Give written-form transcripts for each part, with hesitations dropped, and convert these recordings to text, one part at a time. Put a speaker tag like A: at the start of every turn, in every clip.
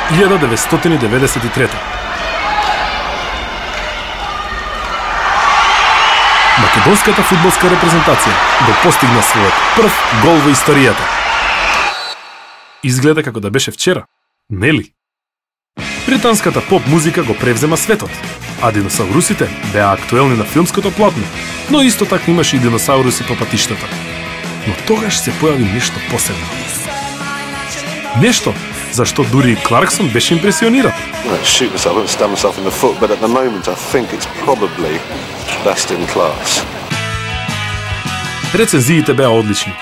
A: 1993. Македонската фудбалска репрезентација го постигна својот прв гол во историјата. Изгледа како да беше вчера, нели? Британската поп музика го превзема светот, а диносаурусите беа актуелни на филмското платно, но исто така имаше и диносауруси по патиштата. Но тогаш се појави нешто посебно. Нешто зашто дури Кларксон беше импресиониран. Рецензиите беа одлични,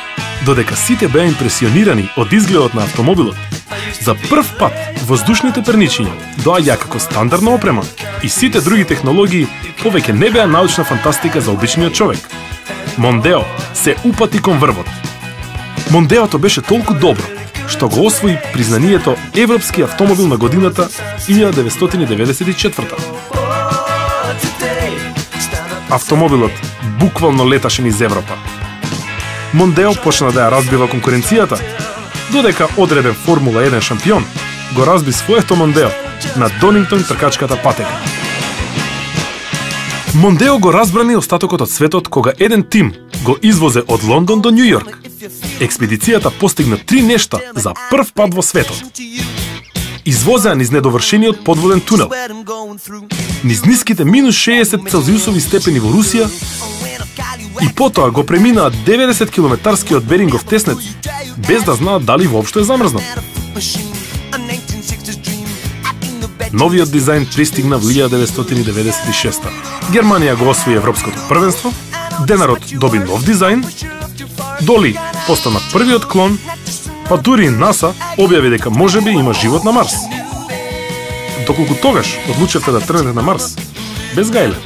A: додека сите беа импресионирани од изгледот на автомобилот. За прв пат воздушните перничиња доаѓаа како стандардна опрема и сите други технологии повеќе не беа научна фантастика за обичниот човек. Мондео се упати кон врвот. Мондеото беше толку добро што го освои признанието Европски автомобил на годината 1994. Автомобилот буквално леташе низ Европа. Мондео почна да ја разбива конкуренцијата, додека одреден Формула 1 шампион го разби своето Мондео на Донингтон тркачката патека. Мондео го разбрани остатокот од светот кога еден тим го извозе од Лондон до Њу Јорк. Експедицијата постигна 3 нешта за прв пат во светот. Извозеа низ недовршениот подводен тунел, низ ниските минус 60 целзиусови степени во Русија и потоа го преминаат 90 километарскиот Берингов теснец без да знаат дали воопшто е замрзнат. Новиот дизајн пристигна во 1996. Германија го освои европското првенство, денарот доби нов дизајн, Доли постана првиот клон, па дури и НАСА објави дека можеби има живот на Марс. Доколку тогаш одлучевте да тргнете на Марс, без гајле,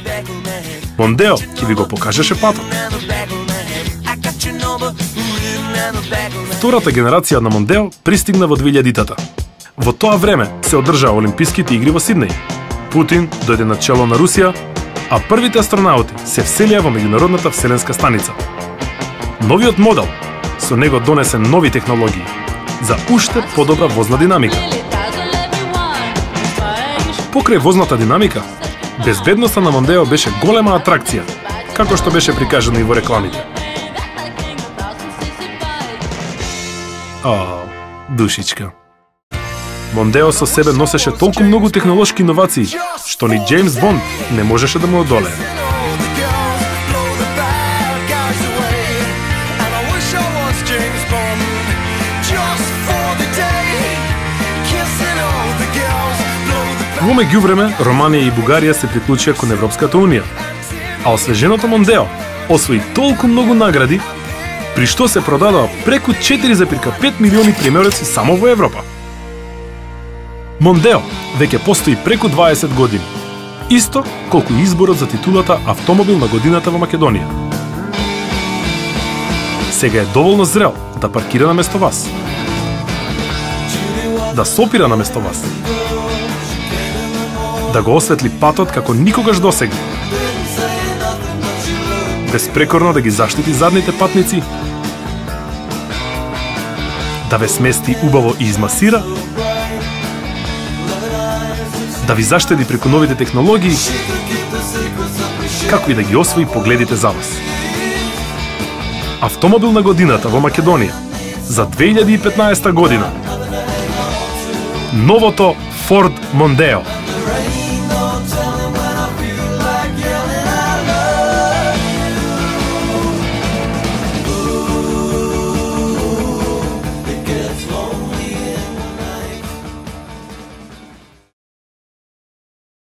A: Мондео ќе ви го покажеше патот. Втората генерација на Мондео пристигна во 2000-тата. Во тоа време се одржаа Олимписките игри во Сиднеј. Путин дојде на чело на Русија, а првите астронаути се вселија во меѓународната вселенска станица. Новиот модел со него донесе нови технологии за уште подобра возна динамика. Покрај возната динамика, безбедноста на Мондео беше голема атракција, како што беше прикажано и во рекламите. Душичка. Мондео со себе носеше толку многу технолошки иновации, што ни Джеймс Бонд не можеше да му одолее. Во меѓувреме, Романија и Бугарија се приклучија кон Европската Унија, а освеженото Мондео освои толку многу награди, при што се продадоа преку 4,5 милиони примероци само во Европа. Мондео веќе постои преку 20 години, исто колку изборот за титулата Автомобил на годината во Македонија. Сега е доволно зрел да паркира на место вас, да сопира на место вас, да го осветли патот како никогаш досега, безпрекорно да ги заштити задните патници, да ве смести убаво и измасира, да ви заштеди преку новите технологии, како и да ги освои погледите за вас. Автомобил на годината во Македонија за 2015 година. Новото Ford Mondeo.